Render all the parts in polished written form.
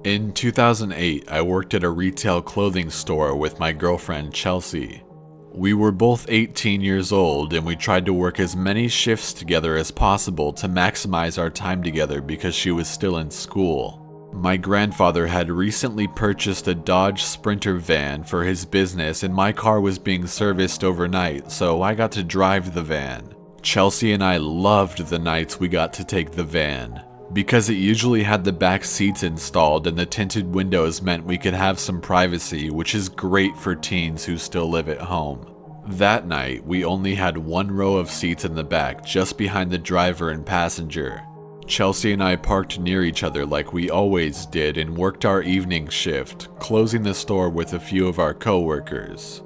In 2008, I worked at a retail clothing store with my girlfriend Chelsea. We were both 18 years old and we tried to work as many shifts together as possible to maximize our time together because she was still in school. My grandfather had recently purchased a Dodge Sprinter van for his business and my car was being serviced overnight, so I got to drive the van. Chelsea and I loved the nights we got to take the van. Because it usually had the back seats installed and the tinted windows meant we could have some privacy, which is great for teens who still live at home. That night, we only had one row of seats in the back, just behind the driver and passenger. Chelsea and I parked near each other like we always did and worked our evening shift, closing the store with a few of our co-workers.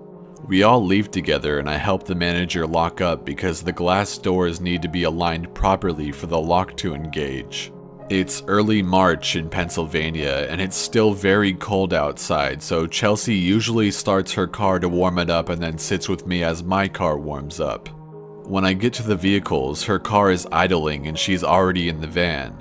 We all leave together and I help the manager lock up because the glass doors need to be aligned properly for the lock to engage. It's early March in Pennsylvania and it's still very cold outside, so Chelsea usually starts her car to warm it up and then sits with me as my car warms up. When I get to the vehicles, her car is idling and she's already in the van.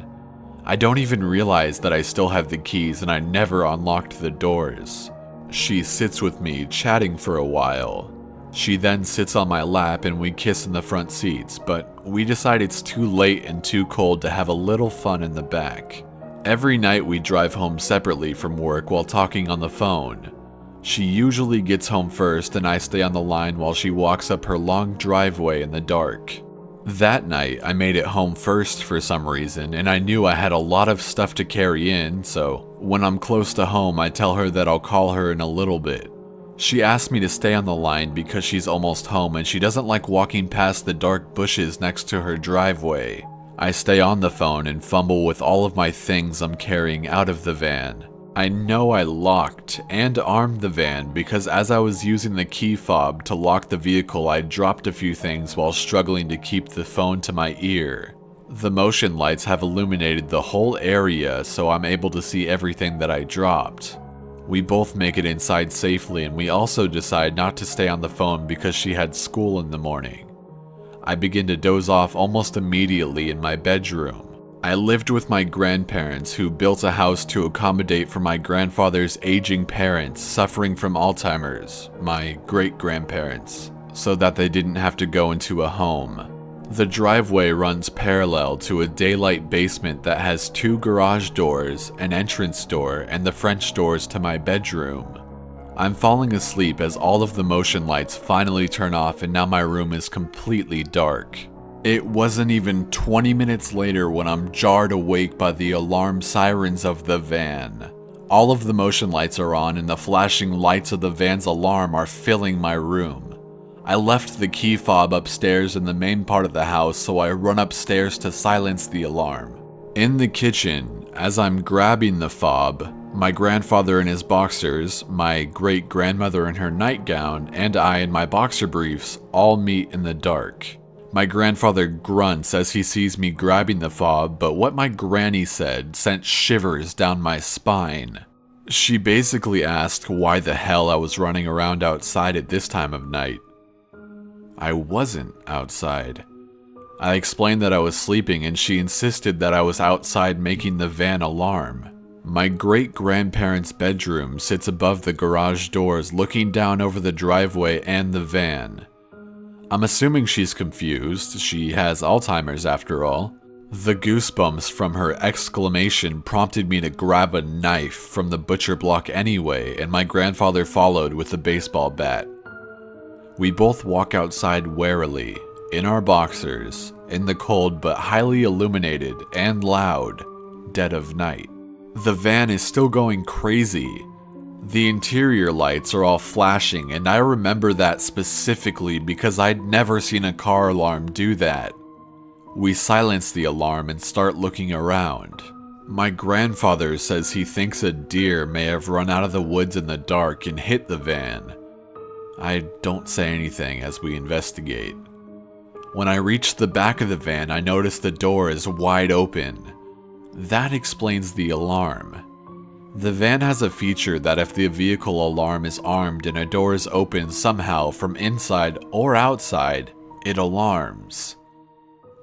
I don't even realize that I still have the keys and I never unlocked the doors. She sits with me, chatting for a while. She then sits on my lap and we kiss in the front seats, but we decide it's too late and too cold to have a little fun in the back. Every night we drive home separately from work while talking on the phone. She usually gets home first and I stay on the line while she walks up her long driveway in the dark. That night, I made it home first for some reason, and I knew I had a lot of stuff to carry in, so when I'm close to home, I tell her that I'll call her in a little bit. She asked me to stay on the line because she's almost home and she doesn't like walking past the dark bushes next to her driveway. I stay on the phone and fumble with all of my things I'm carrying out of the van. I know I locked and armed the van because as I was using the key fob to lock the vehicle, I dropped a few things while struggling to keep the phone to my ear. The motion lights have illuminated the whole area, so I'm able to see everything that I dropped. We both make it inside safely and we also decide not to stay on the phone because she had school in the morning. I begin to doze off almost immediately in my bedroom. I lived with my grandparents who built a house to accommodate for my grandfather's aging parents suffering from Alzheimer's, my great-grandparents, so that they didn't have to go into a home. The driveway runs parallel to a daylight basement that has 2 garage doors, an entrance door, and the French doors to my bedroom. I'm falling asleep as all of the motion lights finally turn off and now my room is completely dark. It wasn't even 20 minutes later when I'm jarred awake by the alarm sirens of the van. All of the motion lights are on and the flashing lights of the van's alarm are filling my room. I left the key fob upstairs in the main part of the house, so I run upstairs to silence the alarm. In the kitchen, as I'm grabbing the fob, my grandfather in his boxers, my great-grandmother in her nightgown, and I in my boxer briefs all meet in the dark. My grandfather grunts as he sees me grabbing the fob, but what my granny said sent shivers down my spine. She basically asked why the hell I was running around outside at this time of night. I wasn't outside. I explained that I was sleeping and she insisted that I was outside making the van alarm. My great-grandparents' bedroom sits above the garage doors looking down over the driveway and the van. I'm assuming she's confused, she has Alzheimer's after all. The goosebumps from her exclamation prompted me to grab a knife from the butcher block anyway, and my grandfather followed with a baseball bat. We both walk outside warily, in our boxers, in the cold but highly illuminated and loud dead of night. The van is still going crazy. The interior lights are all flashing, and I remember that specifically because I'd never seen a car alarm do that. We silence the alarm and start looking around. My grandfather says he thinks a deer may have run out of the woods in the dark and hit the van. I don't say anything as we investigate. When I reach the back of the van, I notice the door is wide open. That explains the alarm. The van has a feature that if the vehicle alarm is armed and a door is open somehow from inside or outside, it alarms.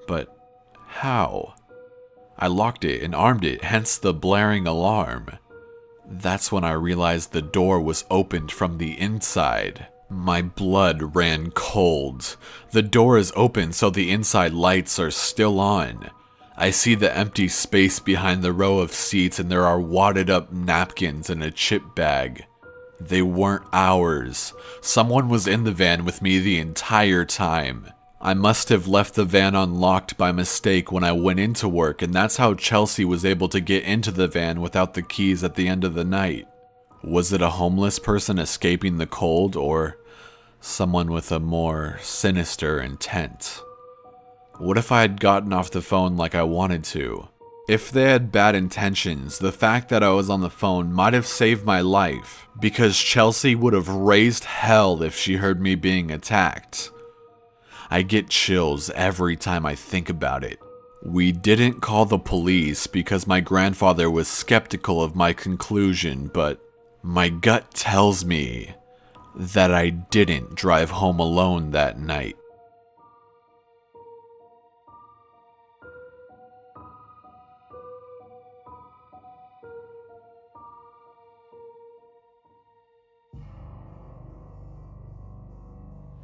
But how? I locked it and armed it, hence the blaring alarm. That's when I realized the door was opened from the inside. My blood ran cold. The door is open so the inside lights are still on. I see the empty space behind the row of seats and there are wadded up napkins and a chip bag. They weren't ours. Someone was in the van with me the entire time. I must have left the van unlocked by mistake when I went into work, and that's how Chelsea was able to get into the van without the keys at the end of the night. Was it a homeless person escaping the cold, or someone with a more sinister intent? What if I had gotten off the phone like I wanted to? If they had bad intentions, the fact that I was on the phone might have saved my life, because Chelsea would have raised hell if she heard me being attacked. I get chills every time I think about it. We didn't call the police because my grandfather was skeptical of my conclusion, but my gut tells me that I didn't drive home alone that night.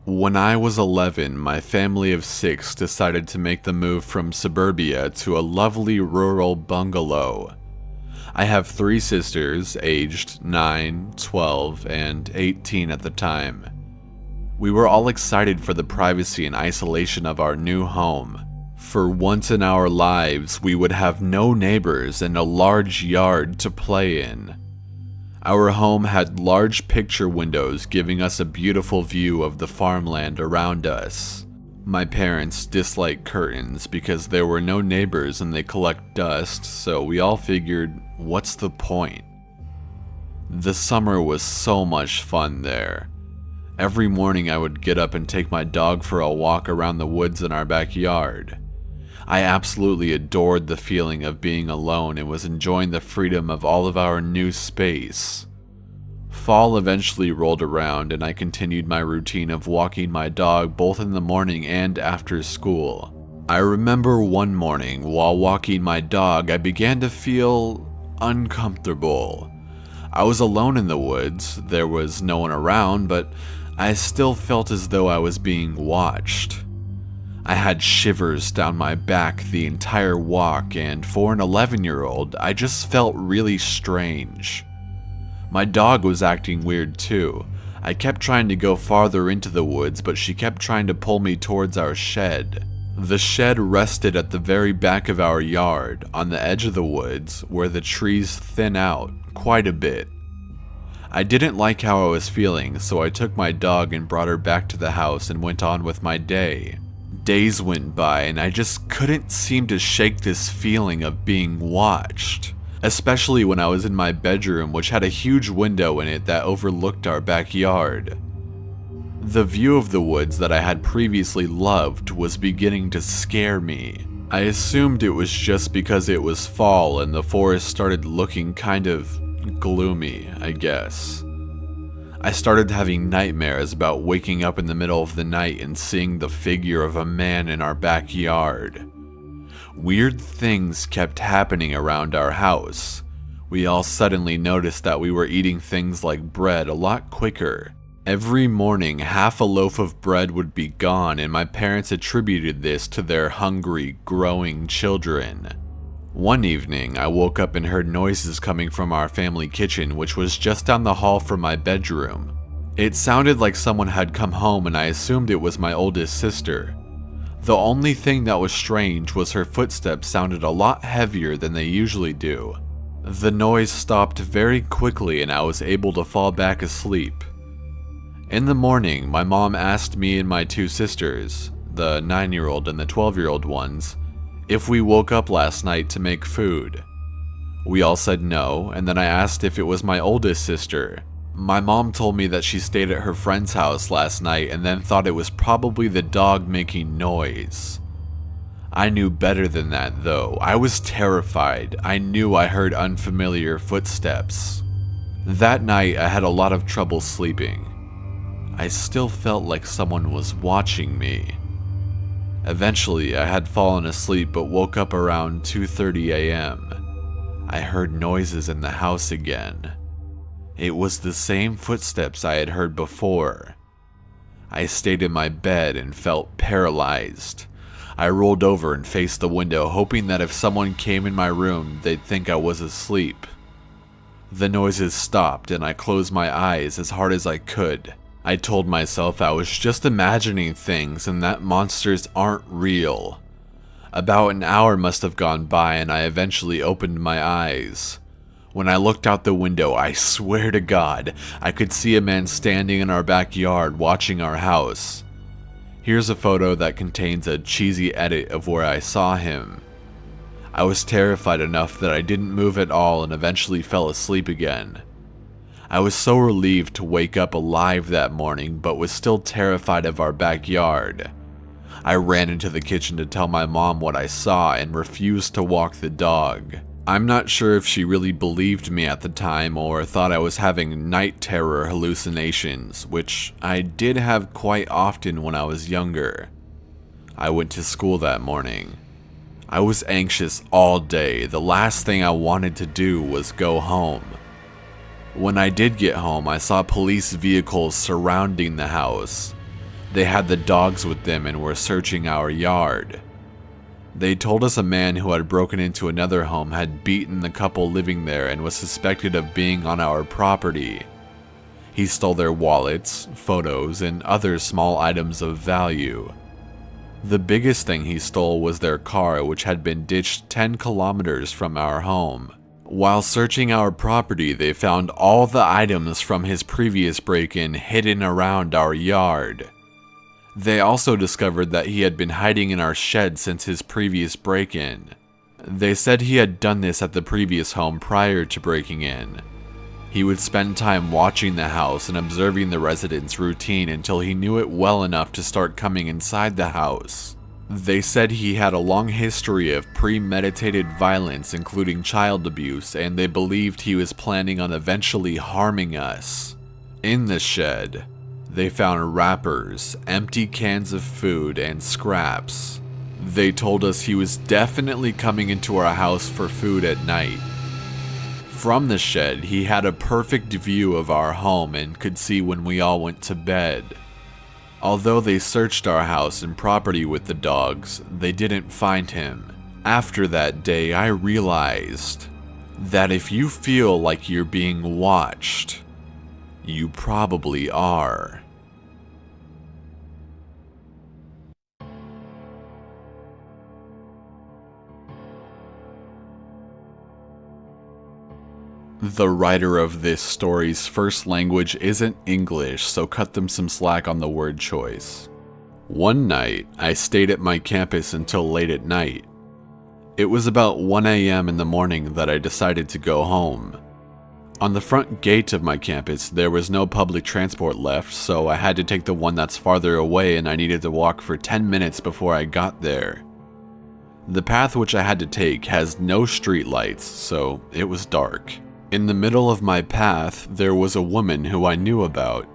When I was 11, my family of 6 decided to make the move from suburbia to a lovely rural bungalow. I have 3 sisters, aged 9, 12, and 18 at the time. We were all excited for the privacy and isolation of our new home. For once in our lives, we would have no neighbors and a large yard to play in. Our home had large picture windows giving us a beautiful view of the farmland around us. My parents dislike curtains because there were no neighbors and they collect dust, so we all figured, what's the point? The summer was so much fun there. Every morning I would get up and take my dog for a walk around the woods in our backyard. I absolutely adored the feeling of being alone and was enjoying the freedom of all of our new space. Fall eventually rolled around and I continued my routine of walking my dog both in the morning and after school. I remember one morning while walking my dog, I began to feel uncomfortable. I was alone in the woods, there was no one around, but I still felt as though I was being watched. I had shivers down my back the entire walk, and for an 11-year-old, I just felt really strange. My dog was acting weird too. I kept trying to go farther into the woods, but she kept trying to pull me towards our shed. The shed rested at the very back of our yard, on the edge of the woods, where the trees thin out quite a bit. I didn't like how I was feeling, so I took my dog and brought her back to the house and went on with my day. Days went by and I just couldn't seem to shake this feeling of being watched, especially when I was in my bedroom, which had a huge window in it that overlooked our backyard. The view of the woods that I had previously loved was beginning to scare me. I assumed it was just because it was fall and the forest started looking kind of gloomy, I guess. I started having nightmares about waking up in the middle of the night and seeing the figure of a man in our backyard. Weird things kept happening around our house. We all suddenly noticed that we were eating things like bread a lot quicker. Every morning, half a loaf of bread would be gone, and my parents attributed this to their hungry, growing children. One evening, I woke up and heard noises coming from our family kitchen, which was just down the hall from my bedroom. It sounded like someone had come home, and I assumed it was my oldest sister. The only thing that was strange was her footsteps sounded a lot heavier than they usually do. The noise stopped very quickly and I was able to fall back asleep. In the morning, my mom asked me and my 2 sisters, the 9-year-old and the 12-year-old ones, if we woke up last night to make food. We all said no, and then I asked if it was my oldest sister. My mom told me that she stayed at her friend's house last night and then thought it was probably the dog making noise. I knew better than that though. I was terrified. I knew I heard unfamiliar footsteps. That night I had a lot of trouble sleeping. I still felt like someone was watching me. Eventually I had fallen asleep but woke up around 2:30 a.m. I heard noises in the house again. It was the same footsteps I had heard before. I stayed in my bed and felt paralyzed. I rolled over and faced the window, hoping that if someone came in my room, they'd think I was asleep. The noises stopped and I closed my eyes as hard as I could. I told myself I was just imagining things and that monsters aren't real. About an hour must have gone by and I eventually opened my eyes. When I looked out the window, I swear to God, I could see a man standing in our backyard watching our house. Here's a photo that contains a cheesy edit of where I saw him. I was terrified enough that I didn't move at all and eventually fell asleep again. I was so relieved to wake up alive that morning, but was still terrified of our backyard. I ran into the kitchen to tell my mom what I saw and refused to walk the dog. I'm not sure if she really believed me at the time or thought I was having night terror hallucinations, which I did have quite often when I was younger. I went to school that morning. I was anxious all day. The last thing I wanted to do was go home. When I did get home, I saw police vehicles surrounding the house. They had the dogs with them and were searching our yard. They told us a man who had broken into another home had beaten the couple living there and was suspected of being on our property. He stole their wallets, photos, and other small items of value. The biggest thing he stole was their car, which had been ditched 10 kilometers from our home. While searching our property, they found all the items from his previous break-in hidden around our yard. They also discovered that he had been hiding in our shed since his previous break-in. They said he had done this at the previous home prior to breaking in. He would spend time watching the house and observing the residents' routine until he knew it well enough to start coming inside the house. They said he had a long history of premeditated violence, including child abuse, and they believed he was planning on eventually harming us. In the shed, they found wrappers, empty cans of food, and scraps. They told us he was definitely coming into our house for food at night. From the shed, he had a perfect view of our home and could see when we all went to bed. Although they searched our house and property with the dogs, they didn't find him. After that day, I realized that if you feel like you're being watched, you probably are. The writer of this story's first language isn't English, so cut them some slack on the word choice. One night, I stayed at my campus until late at night. It was about 1 a.m. in the morning that I decided to go home. On the front gate of my campus, there was no public transport left, so I had to take the one that's farther away and I needed to walk for 10 minutes before I got there. The path which I had to take has no street lights, so it was dark. In the middle of my path, there was a woman who I knew about.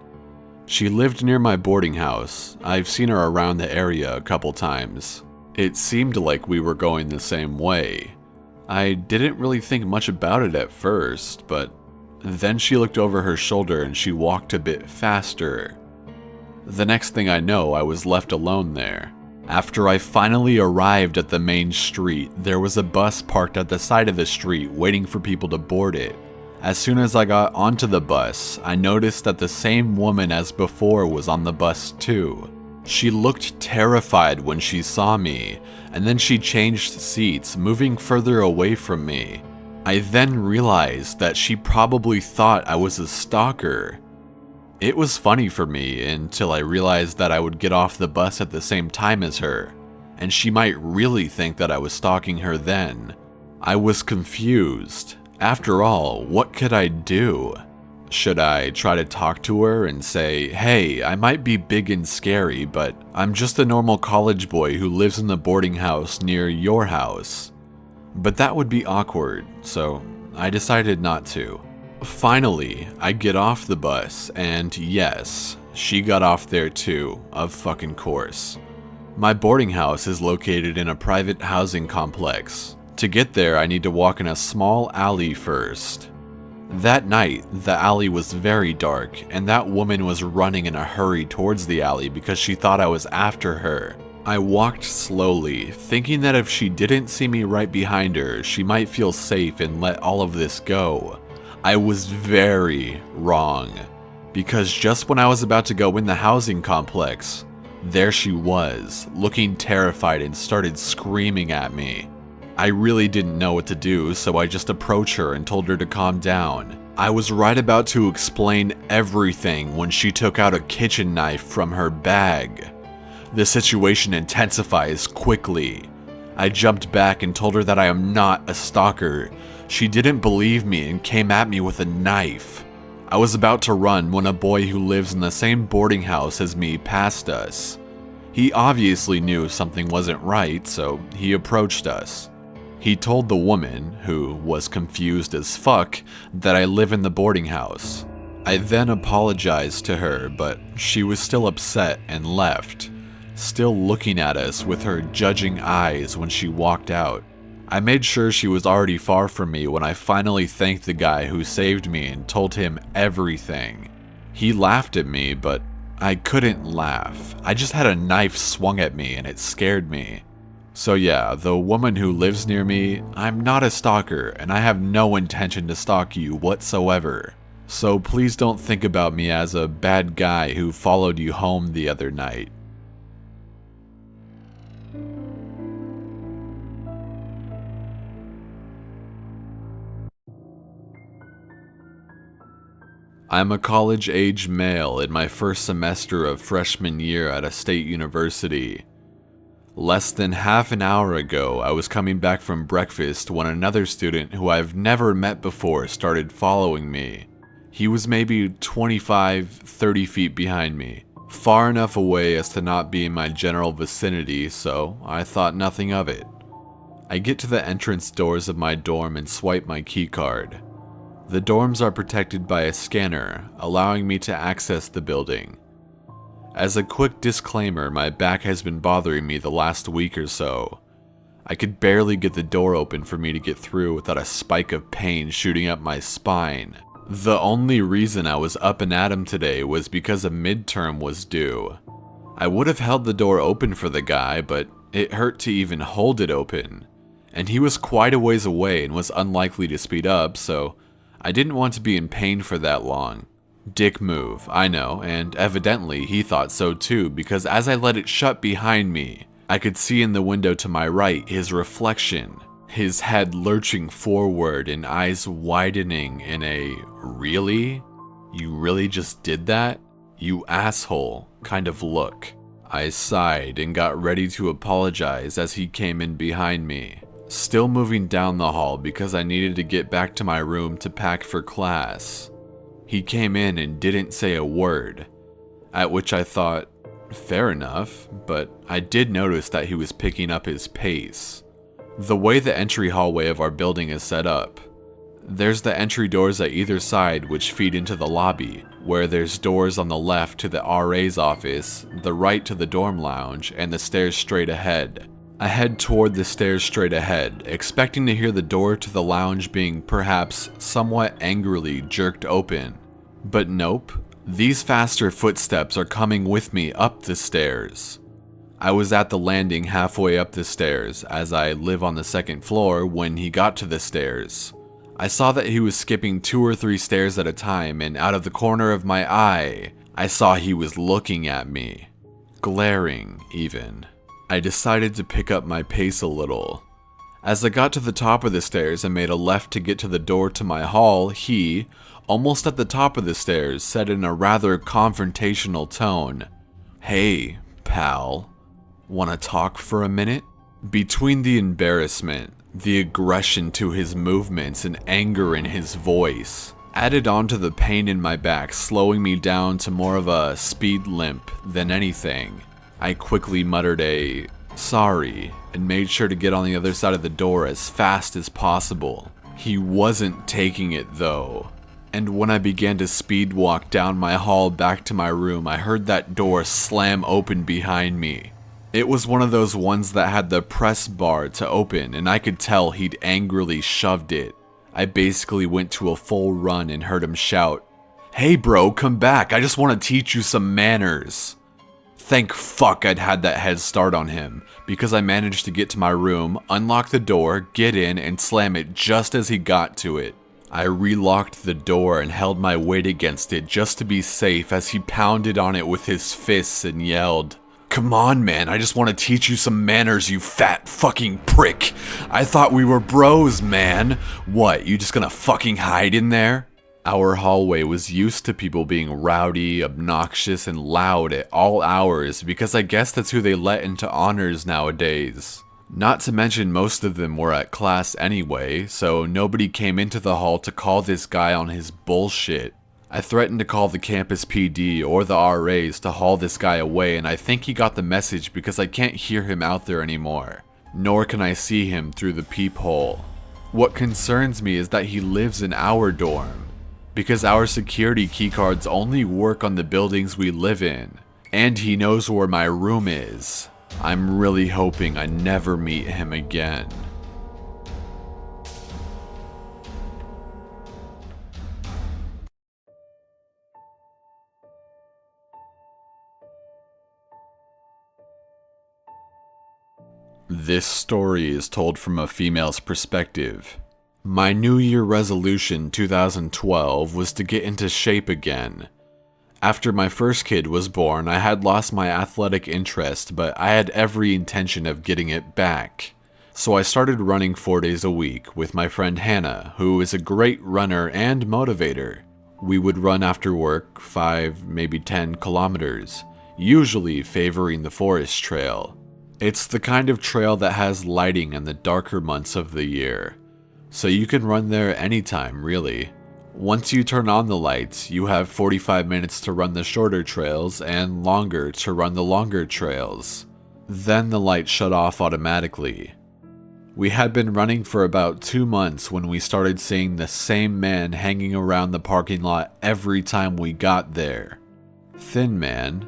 She lived near my boarding house. I've seen her around the area a couple times. It seemed like we were going the same way. I didn't really think much about it at first, but then she looked over her shoulder and she walked a bit faster. The next thing I know, I was left alone there. After I finally arrived at the main street, there was a bus parked at the side of the street waiting for people to board it. As soon as I got onto the bus, I noticed that the same woman as before was on the bus too. She looked terrified when she saw me, and then she changed seats, moving further away from me. I then realized that she probably thought I was a stalker. It was funny for me until I realized that I would get off the bus at the same time as her, and she might really think that I was stalking her then. I was confused. After all, what could I do? Should I try to talk to her and say, hey, I might be big and scary, but I'm just a normal college boy who lives in the boarding house near your house? But that would be awkward, so I decided not to. Finally, I get off the bus, and yes, she got off there too, of fucking course. My boarding house is located in a private housing complex. To get there, I need to walk in a small alley first. That night, the alley was very dark, and that woman was running in a hurry towards the alley because she thought I was after her. I walked slowly, thinking that if she didn't see me right behind her, she might feel safe and let all of this go. I was very wrong, because just when I was about to go in the housing complex, there she was, looking terrified and started screaming at me. I really didn't know what to do, so I just approached her and told her to calm down. I was right about to explain everything when she took out a kitchen knife from her bag. The situation intensifies quickly. I jumped back and told her that I am not a stalker. She didn't believe me and came at me with a knife. I was about to run when a boy who lives in the same boarding house as me passed us. He obviously knew something wasn't right, so he approached us. He told the woman, who was confused as fuck, that I live in the boarding house. I then apologized to her, but she was still upset and left, still looking at us with her judging eyes when she walked out. I made sure she was already far from me when I finally thanked the guy who saved me and told him everything. He laughed at me, but I couldn't laugh. I just had a knife swung at me and it scared me. So yeah, the woman who lives near me, I'm not a stalker and I have no intention to stalk you whatsoever. So please don't think about me as a bad guy who followed you home the other night. I'm a college-age male in my first semester of freshman year at a state university. Less than half an hour ago, I was coming back from breakfast when another student who I've never met before started following me. He was maybe 25-30 feet behind me, far enough away as to not be in my general vicinity, so I thought nothing of it. I get to the entrance doors of my dorm and swipe my keycard. The dorms are protected by a scanner, allowing me to access the building. As a quick disclaimer, my back has been bothering me the last week or so. I could barely get the door open for me to get through without a spike of pain shooting up my spine. The only reason I was up and at 'em today was because a midterm was due. I would have held the door open for the guy, but it hurt to even hold it open. And he was quite a ways away and was unlikely to speed up, so I didn't want to be in pain for that long. Dick move, I know, and evidently he thought so too, because as I let it shut behind me, I could see in the window to my right his reflection, his head lurching forward and eyes widening in a, "Really? You really just did that? You asshole," kind of look. I sighed and got ready to apologize as he came in behind me, still moving down the hall because I needed to get back to my room to pack for class. He came in and didn't say a word, at which I thought, fair enough, but I did notice that he was picking up his pace. The way the entry hallway of our building is set up, there's the entry doors at either side which feed into the lobby, where there's doors on the left to the RA's office, the right to the dorm lounge, and the stairs straight ahead. I head toward the stairs straight ahead, expecting to hear the door to the lounge being perhaps somewhat angrily jerked open. But nope, these faster footsteps are coming with me up the stairs. I was at the landing halfway up the stairs, as I live on the second floor, when he got to the stairs. I saw that he was skipping 2 or 3 stairs at a time, and out of the corner of my eye, I saw he was looking at me. Glaring, even. I decided to pick up my pace a little. As I got to the top of the stairs and made a left to get to the door to my hall, he, almost at the top of the stairs, said in a rather confrontational tone, "Hey, pal, wanna talk for a minute?" Between the embarrassment, the aggression to his movements, and anger in his voice, added on to the pain in my back, slowing me down to more of a speed limp than anything, I quickly muttered a "sorry" and made sure to get on the other side of the door as fast as possible. He wasn't taking it though, and when I began to speed walk down my hall back to my room, I heard that door slam open behind me. It was one of those ones that had the press bar to open, and I could tell he'd angrily shoved it. I basically went to a full run and heard him shout, "Hey bro, come back, I just want to teach you some manners." Thank fuck I'd had that head start on him, because I managed to get to my room, unlock the door, get in, and slam it just as he got to it. I relocked the door and held my weight against it just to be safe as he pounded on it with his fists and yelled, "Come on, man, I just want to teach you some manners, you fat fucking prick. I thought we were bros, man. What, you just gonna fucking hide in there?" Our hallway was used to people being rowdy, obnoxious, and loud at all hours because I guess that's who they let into honors nowadays. Not to mention most of them were at class anyway, so nobody came into the hall to call this guy on his bullshit. I threatened to call the campus PD or the RAs to haul this guy away, and I think he got the message because I can't hear him out there anymore. Nor can I see him through the peephole. What concerns me is that he lives in our dorm, because our security keycards only work on the buildings we live in, and he knows where my room is. I'm really hoping I never meet him again. This story is told from a female's perspective. My New Year resolution 2012 was to get into shape again. After my first kid was born, I had lost my athletic interest, but I had every intention of getting it back. So I started running 4 days a week with my friend Hannah, who is a great runner and motivator. We would run after work 5, maybe 10 kilometers, usually favoring the forest trail. It's the kind of trail that has lighting in the darker months of the year, so you can run there anytime, really. Once you turn on the lights, you have 45 minutes to run the shorter trails and longer to run the longer trails. Then the lights shut off automatically. We had been running for about 2 months when we started seeing the same man hanging around the parking lot every time we got there. Thin man,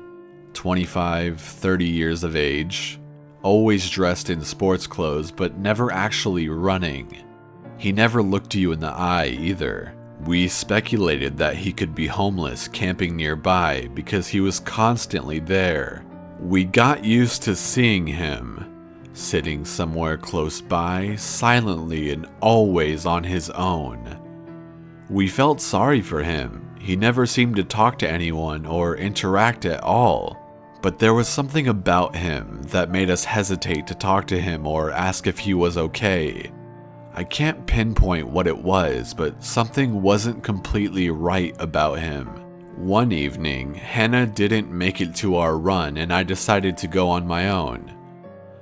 25, 30 years of age, always dressed in sports clothes but never actually running. He never looked you in the eye either. We speculated that he could be homeless camping nearby because he was constantly there. We got used to seeing him, sitting somewhere close by, silently and always on his own. We felt sorry for him. He never seemed to talk to anyone or interact at all. But there was something about him that made us hesitate to talk to him or ask if he was okay. I can't pinpoint what it was, but something wasn't completely right about him. One evening, Hannah didn't make it to our run and I decided to go on my own.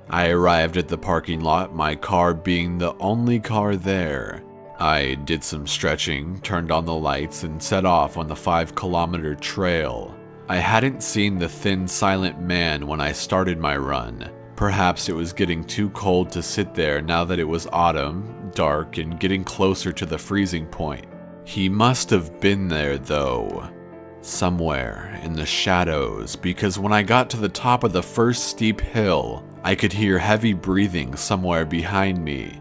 I arrived at the parking lot, my car being the only car there. I did some stretching, turned on the lights, and set off on the 5-kilometer trail. I hadn't seen the thin, silent man when I started my run. Perhaps it was getting too cold to sit there now that it was autumn, dark, and getting closer to the freezing point. He must have been there though, somewhere in the shadows, because when I got to the top of the first steep hill, I could hear heavy breathing somewhere behind me.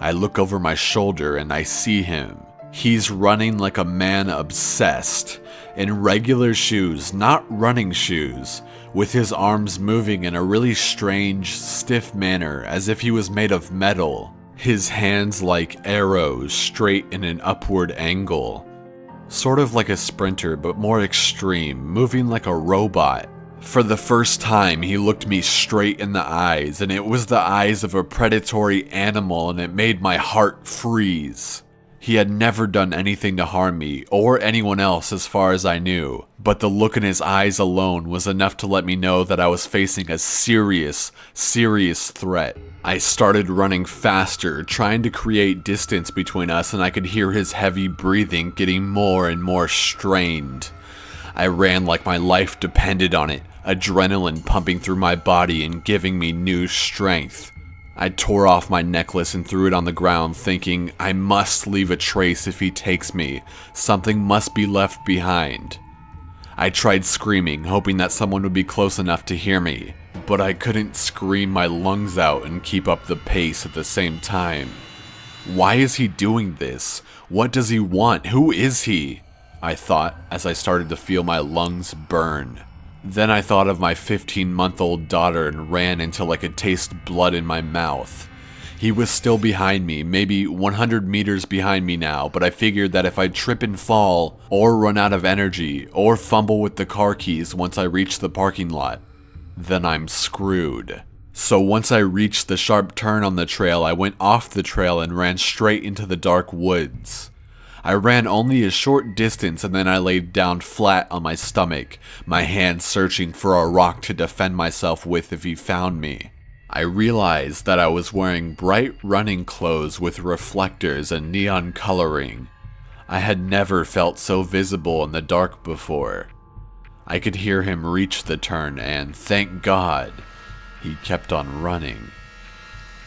I look over my shoulder and I see him. He's running like a man obsessed, in regular shoes, not running shoes, with his arms moving in a really strange, stiff manner as if he was made of metal, his hands like arrows straight in an upward angle. Sort of like a sprinter, but more extreme, moving like a robot. For the first time, he looked me straight in the eyes, and it was the eyes of a predatory animal, and it made my heart freeze. He had never done anything to harm me, or anyone else as far as I knew, but the look in his eyes alone was enough to let me know that I was facing a serious, serious threat. I started running faster, trying to create distance between us, and I could hear his heavy breathing getting more and more strained. I ran like my life depended on it, adrenaline pumping through my body and giving me new strength. I tore off my necklace and threw it on the ground, thinking, I must leave a trace if he takes me. Something must be left behind. I tried screaming, hoping that someone would be close enough to hear me, but I couldn't scream my lungs out and keep up the pace at the same time. Why is he doing this? What does he want? Who is he? I thought as I started to feel my lungs burn. Then I thought of my 15-month-old daughter and ran until I could taste blood in my mouth. He was still behind me, maybe 100 meters behind me now, but I figured that if I trip and fall, or run out of energy, or fumble with the car keys once I reach the parking lot, then I'm screwed. So once I reached the sharp turn on the trail, I went off the trail and ran straight into the dark woods. I ran only a short distance and then I laid down flat on my stomach, my hand searching for a rock to defend myself with if he found me. I realized that I was wearing bright running clothes with reflectors and neon coloring. I had never felt so visible in the dark before. I could hear him reach the turn and, thank God, he kept on running.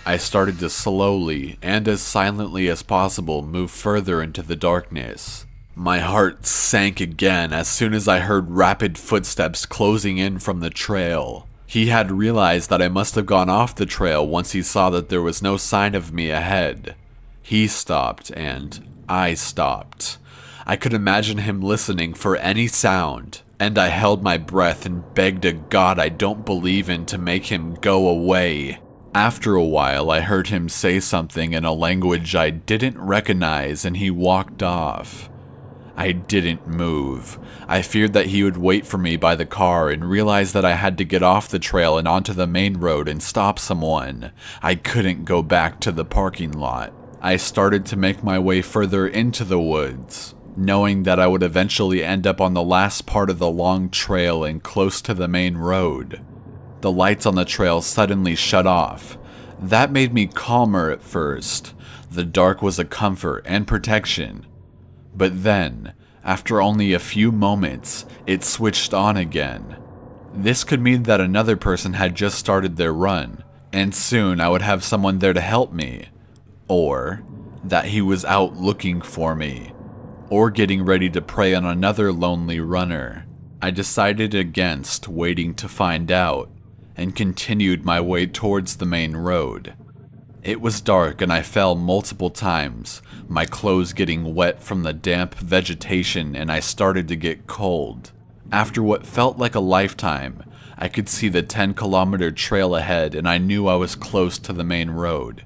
I started to slowly, and as silently as possible, move further into the darkness. My heart sank again as soon as I heard rapid footsteps closing in from the trail. He had realized that I must have gone off the trail once he saw that there was no sign of me ahead. He stopped, and I stopped. I could imagine him listening for any sound, and I held my breath and begged a God I don't believe in to make him go away. After a while, I heard him say something in a language I didn't recognize, and he walked off. I didn't move. I feared that he would wait for me by the car and realized that I had to get off the trail and onto the main road and stop someone. I couldn't go back to the parking lot. I started to make my way further into the woods, knowing that I would eventually end up on the last part of the long trail and close to the main road. The lights on the trail suddenly shut off. That made me calmer at first. The dark was a comfort and protection. But then, after only a few moments, it switched on again. This could mean that another person had just started their run, and soon I would have someone there to help me. Or that he was out looking for me, or getting ready to prey on another lonely runner. I decided against waiting to find out, and continued my way towards the main road. It was dark and I fell multiple times, my clothes getting wet from the damp vegetation, and I started to get cold. After what felt like a lifetime, I could see the 10-kilometer trail ahead and I knew I was close to the main road.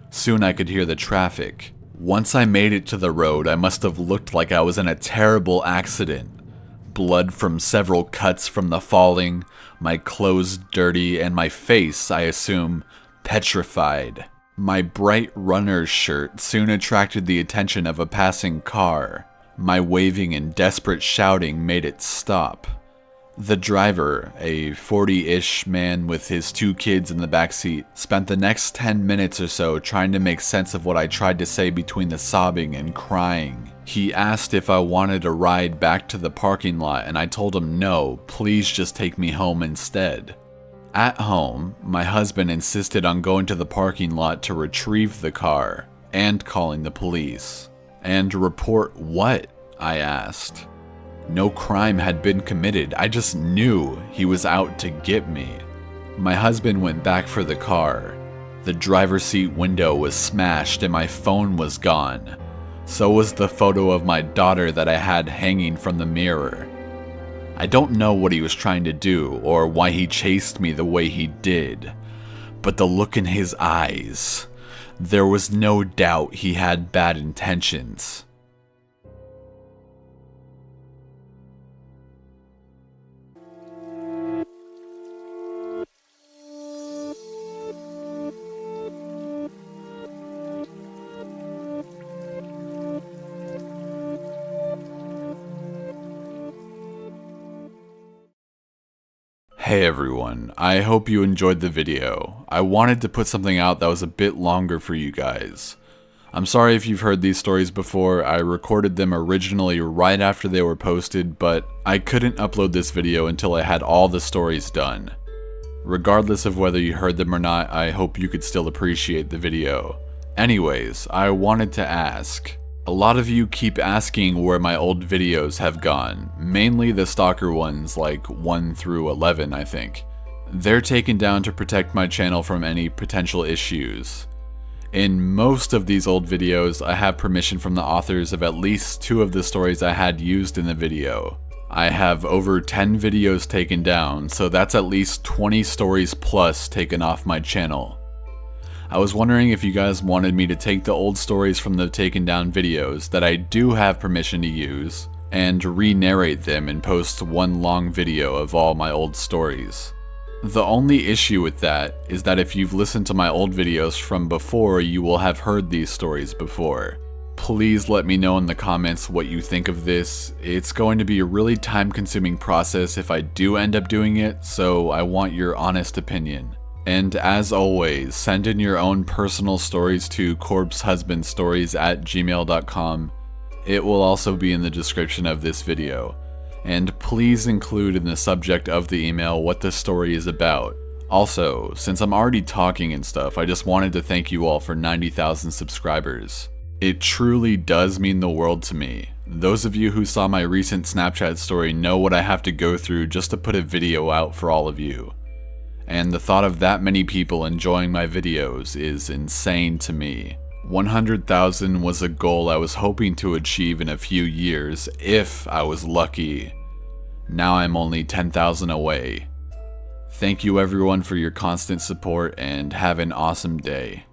Soon I could hear the traffic. Once I made it to the road, I must have looked like I was in a terrible accident. Blood from several cuts from the falling, my clothes dirty, and my face, I assume, petrified. My bright runner's shirt soon attracted the attention of a passing car. My waving and desperate shouting made it stop. The driver, a 40-ish man with his 2 kids in the backseat, spent the next 10 minutes or so trying to make sense of what I tried to say between the sobbing and crying. He asked if I wanted a ride back to the parking lot, and I told him no, please just take me home instead. At home, my husband insisted on going to the parking lot to retrieve the car, and calling the police. And report what? I asked. No crime had been committed, I just knew he was out to get me. My husband went back for the car. The driver's seat window was smashed and my phone was gone. So was the photo of my daughter that I had hanging from the mirror. I don't know what he was trying to do or why he chased me the way he did, but the look in his eyes, there was no doubt he had bad intentions. Hey everyone, I hope you enjoyed the video. I wanted to put something out that was a bit longer for you guys. I'm sorry if you've heard these stories before. I recorded them originally right after they were posted, but I couldn't upload this video until I had all the stories done. Regardless of whether you heard them or not, I hope you could still appreciate the video. Anyways, I wanted to ask, A lot of you keep asking where my old videos have gone, mainly the stalker ones like 1 through 11 I think. They're taken down to protect my channel from any potential issues. In most of these old videos, I have permission from the authors of at least 2 of the stories I had used in the video. I have over 10 videos taken down, so that's at least 20 stories plus taken off my channel. I was wondering if you guys wanted me to take the old stories from the taken down videos that I do have permission to use, and re-narrate them and post one long video of all my old stories. The only issue with that is that if you've listened to my old videos from before, you will have heard these stories before. Please let me know in the comments what you think of this. It's going to be a really time-consuming process if I do end up doing it, so I want your honest opinion. And as always, send in your own personal stories to corpsehusbandstories@gmail.com. It will also be in the description of this video. And please include in the subject of the email what the story is about. Also, since I'm already talking and stuff, I just wanted to thank you all for 90,000 subscribers. It truly does mean the world to me. Those of you who saw my recent Snapchat story know what I have to go through just to put a video out for all of you. And the thought of that many people enjoying my videos is insane to me. 100,000 was a goal I was hoping to achieve in a few years, if I was lucky. Now I'm only 10,000 away. Thank you everyone for your constant support and have an awesome day.